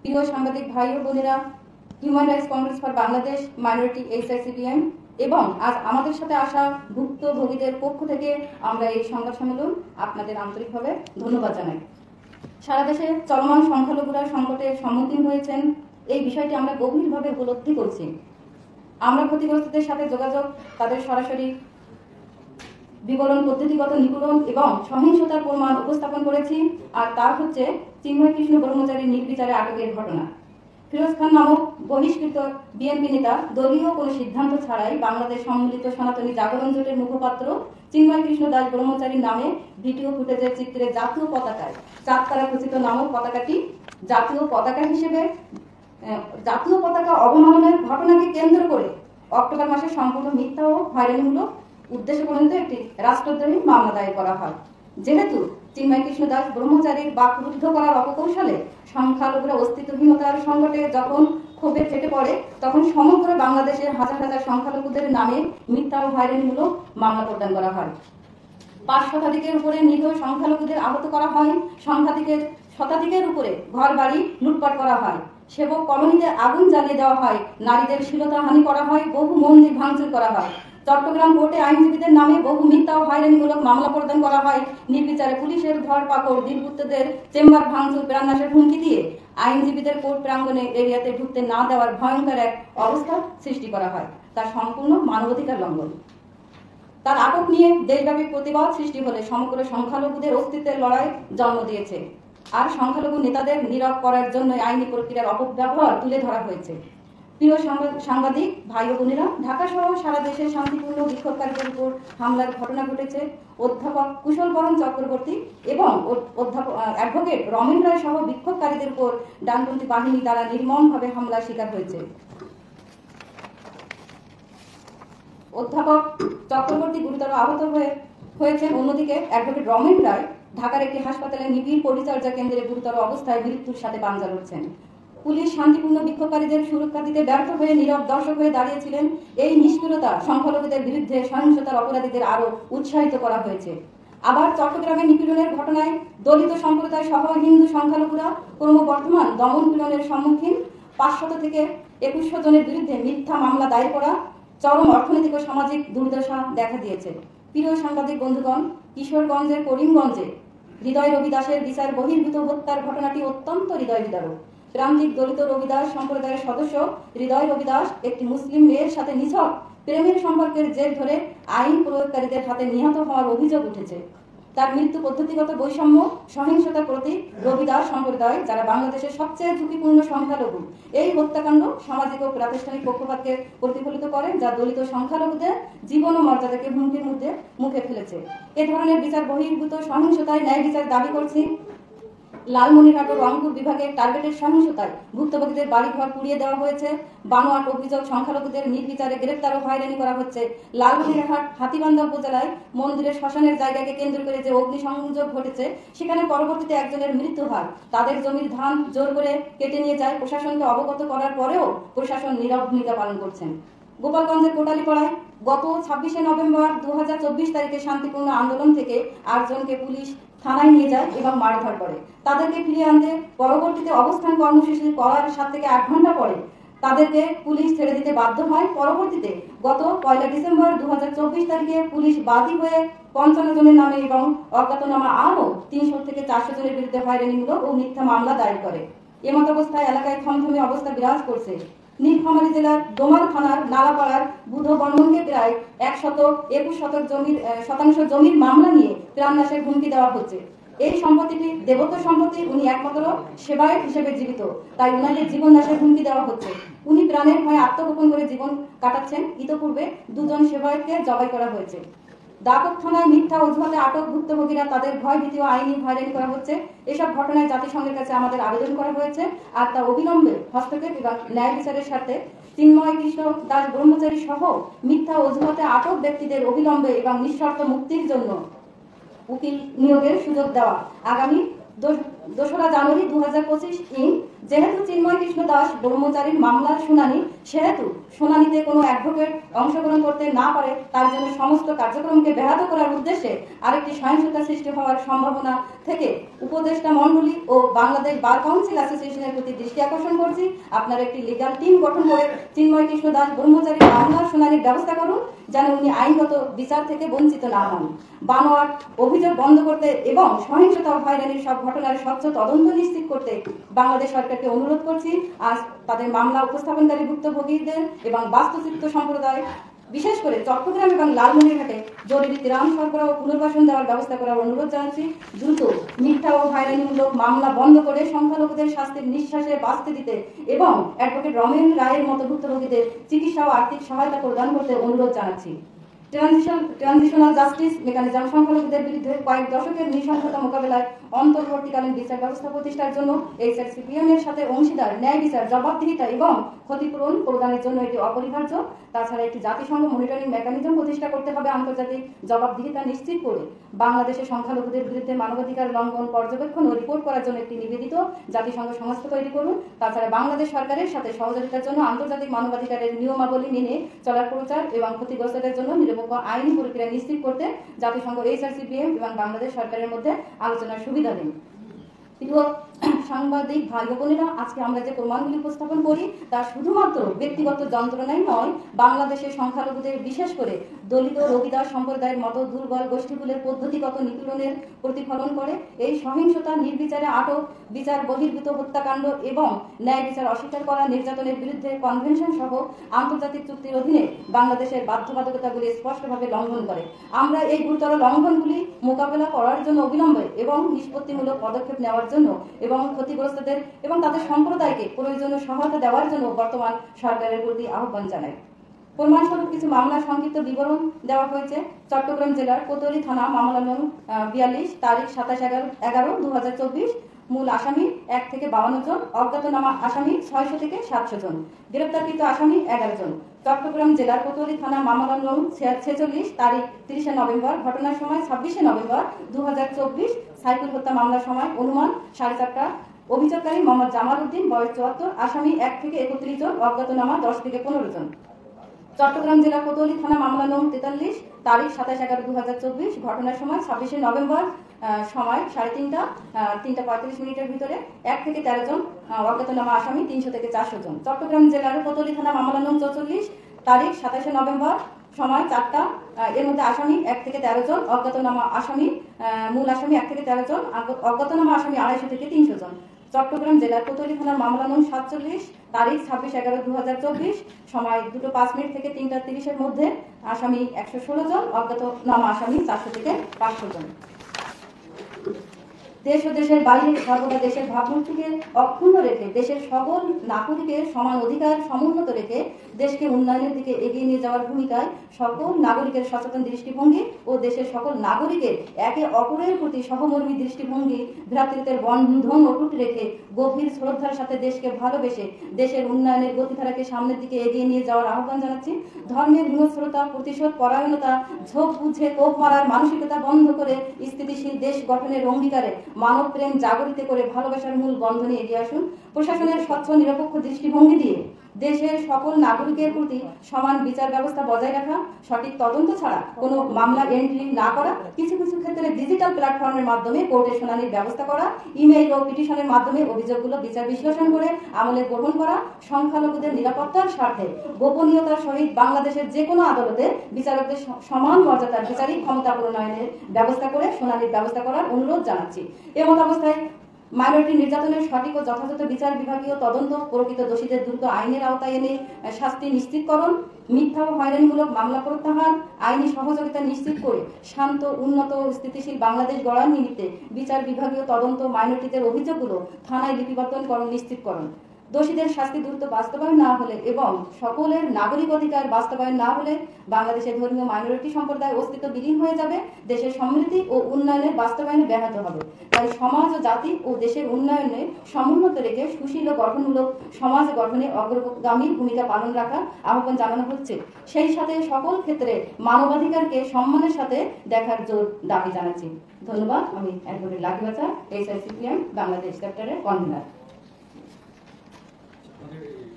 প্রিয় সাংবাদিক ভাই ও বোনেরা, human rights Congress for Bangladesh minority HICPM এবং আজ আমাদের সাথে আসা ভুক্তভোগীদের পক্ষ থেকে আমরা এই সংবাদ সম্মেলন আপনাদের আন্তরিকভাবে ধন্যবাদ জানাই। সারা দেশে চলমান সংখ্যালঘুরা সংকটের সম্মুখীন হয়েছেন, এই বিষয়টি আমরা গভীরভাবে উপলব্ধি করছি। আমরা ক্ষতিগ্রস্তদের সাথে যোগাযোগ, তাদের সরাসরি বিবরণ, পদ্ধতিগত নিপীড়ন এবং সহিংসতার প্রমাণ উপস্থাপন করেছি। আর তা হচ্ছে চিন্ময় কৃষ্ণ ব্রহ্মচারীর নির্বিচারে আটকের ঘটনা। ফিরোজ খান নামক বহিষ্কৃত বিএনপি নেতা দলীয় কোনো সিদ্ধান্ত ছাড়াই বাংলাদেশ সম্মিলিত সনাতনী জাগরণ জোটের মুখপাত্র চিন্ময় কৃষ্ণ দাস ব্রহ্মচারীর নামে ভিডিও ফুটেজের চিত্রে জাতীয় পতাকায় চাঁদতারা খচিত নামক পতাকাটি জাতীয় পতাকা হিসেবে জাতীয় পতাকা অবমাননার ঘটনাকে কেন্দ্র করে অক্টোবর মাসে সম্পূর্ণ মিথ্যা ও হয়রানিমূলক উদ্দেশ্য পর্যন্ত একটি রাষ্ট্রদ্রোহী মামলা দায়ের করা হয়। যেহেতু চিন্ময় কৃষ্ণ দাস ব্রহ্মচারীর বাকরুদ্ধ করার অপকৌশলে সংখ্যালঘুরা অস্তিত্বহীনতার সংকটে যখন ক্ষোভে ফেটে পড়ে, তখন সমগ্র বাংলাদেশের হাজার হাজার সংখ্যালঘুদের নামে মিথ্যা ও হয়রানিমূলক মামলা প্রদান করা হয়। 5 শতাধিকের উপরে নিরীহ সংখ্যালঘুদের আহত করা হয়, শতাধিকের উপরে ঘর বাড়ি লুটপাট করা হয়, সেবক কলোনিতে আগুন জ্বালিয়ে দেওয়া হয়, নারীদের শ্লীলতাহানি করা হয়, বহু মন্দির ভাঙচুর করা হয়। চট্টগ্রাম কোর্টে আইনজীবীদের নামে বহু মিথ্যা ও হয়রানিমূলক মামলা প্রদান করা হয়। নির্বিচারে পুলিশের ধরপাকড়, দিনগুপ্তদের চেম্বার ভাঙচুর, প্রাণনাশের হুমকি দিয়ে আইনজীবীদের কোর্ট প্রাঙ্গণে এরিয়াতে ঢুকতে না দেওয়ার ভয়ঙ্কর এক অবস্থা সৃষ্টি করা হয়। তার সম্পূর্ণ মানবাধিকার লঙ্ঘন। তার আটক নিয়ে দেশব্যাপী প্রতিবাদ সৃষ্টি হলে সমগ্র সংখ্যালঘুদের অস্তিত্বের লড়াই জন্ম দিয়েছে। আর সংখ্যালঘু নেতাদের নীরব করার জন্য আইনি প্রক্রিয়ার অপব্যবহার তুলে ধরা হয়েছে। প্রিয় সাংবাদিক ভাই ও বোনেরা, ঢাকা সহ সারা দেশে শান্তিপূর্ণ বিক্ষোভকারীদের উপর হামলার ঘটনা ঘটেছে। অধ্যাপক কুশল বরণ চক্রবর্তী এবং অ্যাডভোকেট রমেন রায় সহ বিক্ষোভকারীদের উপর ডানপন্থী বাহিনী দ্বারা নির্মমভাবে হামলার শিকার হয়েছে। অধ্যাপক চক্রবর্তী গুরুতর আহত হয়েছেন। অন্যদিকে অ্যাডভোকেট রমেন রায় ঢাকার একটি হাসপাতালে নিবিড় পরিচর্যা কেন্দ্রে গুরুতর অবস্থায় মৃত্যুর সাথে পাঞ্জা লড়ছেন। পুলিশ শান্তিপূর্ণ বিক্ষোভকারীদের সুরক্ষা দিতে ব্যর্থ হয়ে নীরব দর্শক হয়ে দাঁড়িয়েছিলেন। এই নিষ্ক্রিয়তা সংখ্যালঘুদের বিরুদ্ধে সহিংসতার অপরাধীদের আরো উৎসাহিত করা হয়েছে। আবার চট্টগ্রামে নিপীড়নের ঘটনায় দলিত সম্প্রদায় সহ হিন্দু সংখ্যালঘুরা ক্রমবর্ধমান দমন পীড়নের সম্মুখীন। 500 থেকে 2100 জনের বিরুদ্ধে মিথ্যা মামলা দায়ের করা, চরম অর্থনৈতিক ও সামাজিক দুর্দশা দেখা দিয়েছে। প্রিয় সাংবাদিক বন্ধুগণ, কিশোরগঞ্জের করিমগঞ্জে হৃদয় রবি দাসের বিচার বহির্ভূত হত্যার ঘটনাটি অত্যন্ত হৃদয় বিদারক। প্রান্তিক দলিত রবিদাস সম্প্রদায়ের সদস্য হৃদয় রবিদাস একটি মুসলিম মেয়ের সাথে নিছক প্রেমের সম্পর্কের জের ধরে আইন প্রয়োগকারীদের হাতে নিহত হওয়ার অভিযোগ উঠেছে। তার মৃত্যু পদ্ধতিগত বৈষম্য, সহিংসতার প্রতি রবিদাস সম্প্রদায়, যারা বাংলাদেশের সবচেয়ে ঝুঁকিপূর্ণ সংখ্যালঘু, এই হত্যাকাণ্ড সামাজিক ও প্রাতিষ্ঠানিক পক্ষপাতকে প্রতিফলিত করে, যা দলিত সংখ্যালঘুদের জীবন ও মর্যাদাকে হুমকির মুখে ফেলেছে। এ ধরনের বিচার বহির্ভূত সহিংসতায় ন্যায় বিচার দাবি করছি। লালমনিরহাট ও রংপুর বিভাগের টার্গেটেড সহিংসতায় ভুক্তভোগীদের বাড়িঘর পুড়িয়ে দেওয়া হয়েছে। বানোয়াট অভিযোগ সংখ্যালঘুদের নির্বিচারে গ্রেপ্তার ও হয়রানি করা হচ্ছে। লালমনিরহাট হাতীবান্ধা উপজেলায় মন্দিরের শ্মশানের জায়গাকে কেন্দ্র করে যে অগ্নিসংযোগ ঘটেছে, সেখানে পরবর্তীতে একজনের মৃত্যু হয়। তাদের জমির ধান জোর করে কেটে নিয়ে যায়। প্রশাসনকে অবগত করার পরেও প্রশাসন নীরব ভূমিকা পালন করছেন। গোপালগঞ্জের কোটালীপাড়ায় গত 26 নভেম্বর 2024 তারিখে শান্তিপূর্ণ আন্দোলন থেকে 8 জনকে পুলিশ থানায় নিয়ে যায় এবং মারধর করে। তাদেরকে ফিরিয়ে আনতে পরবর্তীতে অবস্থান কর্মসূচি করার 7 থেকে 8 ঘন্টা পরে তাদেরকে পুলিশ ছেড়ে দিতে বাধ্য হয়। পরবর্তীতে গত 1 ডিসেম্বর 2024 তারিখে পুলিশ বাদী হয়ে 55 জনের নামে এবং অজ্ঞাতনামা আরও 300 থেকে 400 জনের বিরুদ্ধে হয়রানিমূলক ও মিথ্যা মামলা দায়ের করে। এমত অবস্থায় এলাকায় থমথমে অবস্থা বিরাজ করছে। নীলফামারী জেলার ডোমার থানার নালাপাড়ার বুধ বর্মনকে প্রায় 121 শতাংশ জমির মামলা নিয়ে প্রাণনাশের হুমকি দেওয়া হচ্ছে। এই সম্পত্তিটি দেবত্ব সম্পত্তি, উনি একমাত্র সেবায়ত হিসেবে জীবিত, তাই উনাকে জীবন নাশের হুমকি দেওয়া হচ্ছে। উনি প্রাণের ভয়ে আত্মগোপন করে জীবন কাটাচ্ছেন। ইতপূর্বে 2 জন সেবায়তকে জবাই করা হয়েছে। দাপক থানায় মিথ্যা অজুহাতে আটক ভুক্তভোগীরা, তাদের ভয় ভীতি ও আইনি হয়রানি করা হচ্ছে। এসব ঘটনায় জাতিসংঘের কাছে আমাদের আবেদন করা হয়েছে। আর তা অবিলম্বে হস্তক্ষেপ এবং ন্যায় বিচারের স্বার্থে চিন্ময় কৃষ্ণ দাস ব্রহ্মচারী সহ মিথ্যা অজুহাতে আটক ব্যক্তিদের অবিলম্বে এবং নিঃশর্ত মুক্তির জন্য উকিল নিয়োগের সুযোগ দেওয়া। আগামী 2রা জানুয়ারি 2025 যেহেতু চিন্ময় কৃষ্ণ দাস ব্রহ্মচারীর মামলার শুনানি, সেহেতু শুনানিতে কোনো অ্যাডভোকেট অংশগ্রহণ করতে না পারে, তার জন্য সমস্ত কার্যক্রমকে ব্যাহত করার উদ্দেশ্যে আরেকটি সহিংসতা সৃষ্টি হওয়ার সম্ভাবনা থেকে উপদেষ্টা মণ্ডলী ও বাংলাদেশ বার কাউন্সিল অ্যাসোসিয়েশনের প্রতি দৃষ্টি আকর্ষণ করছি। আপনারা একটি লিগাল টিম গঠন করে চিন্ময় কৃষ্ণ দাস ব্রহ্মচারীর মামলার শুনানির ব্যবস্থা করুন, যেন উনি আইনগত বিচার থেকে বঞ্চিত না হন। বানোয়াট অভিযোগ বন্ধ করতে এবং সহিংসতা ও হয়রানির সব ঘটনার স্বচ্ছ তদন্ত নিশ্চিত করতে বাংলাদেশ সরকারকে অনুরোধ করছি। আজ তাদের মামলা উপস্থাপনকারী ভুক্তভোগীদের এবং বাস্তুচিত্ত সম্প্রদায়, বিশেষ করে চট্টগ্রাম এবং লালমনিরহাটে জরুরি ত্রাণ সরবরাহ ও পুনর্বাসন দেওয়ার ব্যবস্থা করার অনুরোধ জানাচ্ছি। দ্রুত মিথ্যা ও হয়রানিমূলক মামলা বন্ধ করে সংখ্যালঘুদের স্বাস্থ্যের নিঃশ্বাসে বাঁচতে দিতে এবং অ্যাডভোকেট রমেন রায়ের মতো ভুক্তভোগীদের চিকিৎসা ও আর্থিক সহায়তা প্রদান করতে অনুরোধ জানাচ্ছি। ট্রানজিশনাল জাস্টিস মেকানিজম সংখ্যালঘুদের বিরুদ্ধে কয়েক দশকের নৃশংসতা মোকাবেলায় অন্তর্বর্তীকালীন বিচার ব্যবস্থা প্রতিষ্ঠার জন্য এইচআরসিপিএম এর সাথে অংশীদার, ন্যায় বিচার, জবাবদিহিতা এবং ক্ষতিপূরণ প্রদানের জন্য এটি অপরিহার্য। তাছাড়া একটি জাতিসংঘ মনিটরিং মেকানিজম প্রতিষ্ঠা করতে হবে আন্তর্জাতিক জবাবদিহিতা নিশ্চিত করে। বাংলাদেশের সংখ্যালঘুদের বিরুদ্ধে মানবাধিকার লঙ্ঘন পর্যবেক্ষণ ও রিপোর্ট করার জন্য একটি নিবেদিত জাতিসংঘ সংস্থা তৈরি করুন। তাছাড়া বাংলাদেশ সরকারের সাথে সহযোগিতার জন্য আন্তর্জাতিক মানবাধিকারের নিয়মাবলী মেনে চলার প্রচার এবং ক্ষতিগ্রস্তদের জন্য নিরপেক্ষ আইনি প্রক্রিয়া নিশ্চিত করতে জাতিসংঘ, এইচআরসিপিএম এবং বাংলাদেশ সরকারের মধ্যে আলোচনার সুবিধা দিন। প্রিয় সাংবাদিক ভাই বোনেরা, আজকে আমরা যে প্রমাণগুলি উপস্থাপন করি তা শুধুমাত্র ব্যক্তিগত যন্ত্রণাই নয়, বাংলাদেশের সংখ্যালঘুদের, বিশেষ করে দলিত রবিদাস সম্প্রদায়ের মতো দুর্বল গোষ্ঠীগুলোর পদ্ধতিগত নিপীড়নের প্রতিফলন করে। এই সহিংসতা, নির্বিচারে আটক, বিচার বহির্ভূত হত্যাকাণ্ড এবং ন্যায় বিচার অস্বীকার করা, নির্যাতনের বিরুদ্ধে কনভেনশন সহ আন্তর্জাতিক চুক্তির অধীনে বাংলাদেশের বাধ্যবাধকতাগুলি স্পষ্টভাবে লঙ্ঘন করে। আমরা এই গুরুতর লঙ্ঘনগুলি মোকাবেলা করার জন্য অবিলম্বে এবং নিষ্পত্তিমূলক পদক্ষেপ নেওয়ার জন্য এবং ক্ষতিগ্রস্তদের এবং তাদের সম্প্রদায়কে প্রয়োজনীয় সহায়তা দেওয়ার জন্য বর্তমান সরকারের প্রতি আহ্বান জানাই। প্রমাণস্বরূপ কিছু মামলার সংক্ষিপ্ত বিবরণ দেওয়া হয়েছে। চট্টগ্রাম জেলার কোতোয়ালি থানা মামলা নং 42 তারিখ 27/11/2024, মূল আসামি 1 থেকে 52 জন, অজ্ঞাতনামা আসামি 600 থেকে 700 জন, গ্রেপ্তারকৃত আসামি 11 জন। চট্টগ্রাম জেলার কোতোয়ালি থানা মামলা নং 46 তারিখ 30 নভেম্বর, ঘটনার সময় 26 নভেম্বর 2024, সাইকেল হত্যা মামলার সময় অনুমান 4:30টা, অভিযোগকারী মোহাম্মদ জামাল উদ্দিন, বয়স 74, আসামি 1 থেকে 31 জন, অজ্ঞাতনামা 10 থেকে 15 জন। চট্টগ্রাম জেলা কোতোয়ালি থানা মামলা নং 43 তারিখ 27/11/2024, ঘটনার সময় 26 নভেম্বর, সময় 3:30টা, 3:35 ভিতরে, 1 থেকে 13 জন, অজ্ঞাতনামা আসামি 300 থেকে 400 জন। চট্টগ্রাম জেলার কোতোয়ালি থানা মামলা নং 44 তারিখ 27 নভেম্বর, সময় 4টা, এর মধ্যে আসামি 1 থেকে 13 জন, অজ্ঞাতনামা আসামি, মূল আসামি 1 থেকে 13 জন, অজ্ঞাতনামা আসামি 250 থেকে 300 জন। চট্টগ্রাম জেলার কোতোয়ালি থানার মামলা নং 47 তারিখ 26/11/2024, সময় 2:05 থেকে 3:30-এর মধ্যে, আসামি 116 জন, অজ্ঞাতনামা আসামি 400 থেকে 500 জন। দেশ ও দেশের বাইরে সর্বদা দেশের ভাবমূর্তিকে অক্ষুণ্ণ রেখে, দেশের সকল নাগরিকের সমান অধিকার সমুন্নত রেখে দেশকে উন্নয়নের দিকে এগিয়ে নিয়ে যাওয়ার ভূমিকায় সকল নাগরিকের সচেতন দৃষ্টিভঙ্গি ও দেশের সকল নাগরিকের একে অপরের প্রতি সহমর্মী দৃষ্টিভঙ্গি, ভ্রাতৃত্বের বন্ধন অটুট রেখে গভীর শ্রদ্ধার সাথে দেশকে ভালোবেসে দেশের উন্নয়নের গতিধারাকে সামনের দিকে এগিয়ে নিয়ে যাওয়ার আহ্বান জানাচ্ছি। ধর্মের হিংস্রতা, প্রতিশোধ পরায়ণতা, ঝোঁক বুঝে কোপ মারার মানসিকতা বন্ধ করে স্থিতিশীল দেশ গঠনের অঙ্গীকারে মানব প্রেম জাগরিত করে ভালোবাসার মূল বন্ধনে এগিয়ে আসুন। প্রশাসনের স্বচ্ছ নিরপেক্ষ দৃষ্টিভঙ্গি দিয়ে দেশের সকল নাগরিকের প্রতি সমান বিচার ব্যবস্থা বজায় রাখা, সঠিক তদন্ত ছাড়া কোনো মামলা এন্ট্রি না করা, কিছু কিছু ক্ষেত্রে ডিজিটাল প্ল্যাটফর্মের মাধ্যমে কোর্টে শুনানির ব্যবস্থা করা, ইমেইল ও পিটিশনের মাধ্যমে অভিযোগগুলো বিচার বিশ্লেষণ করে আমলে গ্রহণ করা, সংখ্যালঘুদের নিরাপত্তার স্বার্থে গোপনীয়তার সহিত বাংলাদেশের যে কোনো আদালতে বিচারকদের সমান মর্যাদার বিচারিক ক্ষমতা প্রণয়নের ব্যবস্থা করে শুনানির ব্যবস্থা করার অনুরোধ জানাচ্ছি। এমন অবস্থায় মাইনরিটি নির্যাতনের সঠিক ও যথাযথ বিচার বিভাগীয় তদন্ত, প্রকৃত দোষীদের দ্রুত আইনের আওতায় এনে শাস্তি নিশ্চিতকরণ, মিথ্যা ও হয়রানিমূলক মামলা প্রত্যাহার, আইনি সহযোগিতা নিশ্চিত করে শান্ত, উন্নত ও স্থিতিশীল বাংলাদেশ গড়ার নিমিত্তে বিচার বিভাগীয় তদন্ত, মাইনরিটিদের অভিযোগগুলো থানায় লিপিবদ্ধকরণ নিশ্চিতকরণ। দোষীদের শাস্তি দ্রুত বাস্তবায়ন না হলে এবং সকলের নাগরিক অধিকার বাস্তবায়ন না হলে বাংলাদেশের ধর্মীয় মাইনরিটি সম্প্রদায় অস্তিত্ব বিলীন হয়ে যাবে, দেশের সমৃদ্ধি ও উন্নয়নের বাস্তবায়নে ব্যাহত হবে। তাই সমাজ ও জাতি ও দেশের উন্নয়নে সমুন্নত রেখে সুশীল ও গঠনমূলক সমাজ গঠনে অগ্রগামী ভূমিকা পালন রাখার আহ্বান জানানো হচ্ছে। সেই সাথে সকল ক্ষেত্রে মানবাধিকারকে সম্মানের সাথে দেখার জোর দাবি জানাচ্ছি। ধন্যবাদ। আমি অ্যাডভোকেট লাকি বাছা, এইচআরসিপিএম বাংলাদেশ চ্যাপ্টারের কনভেনার। মানে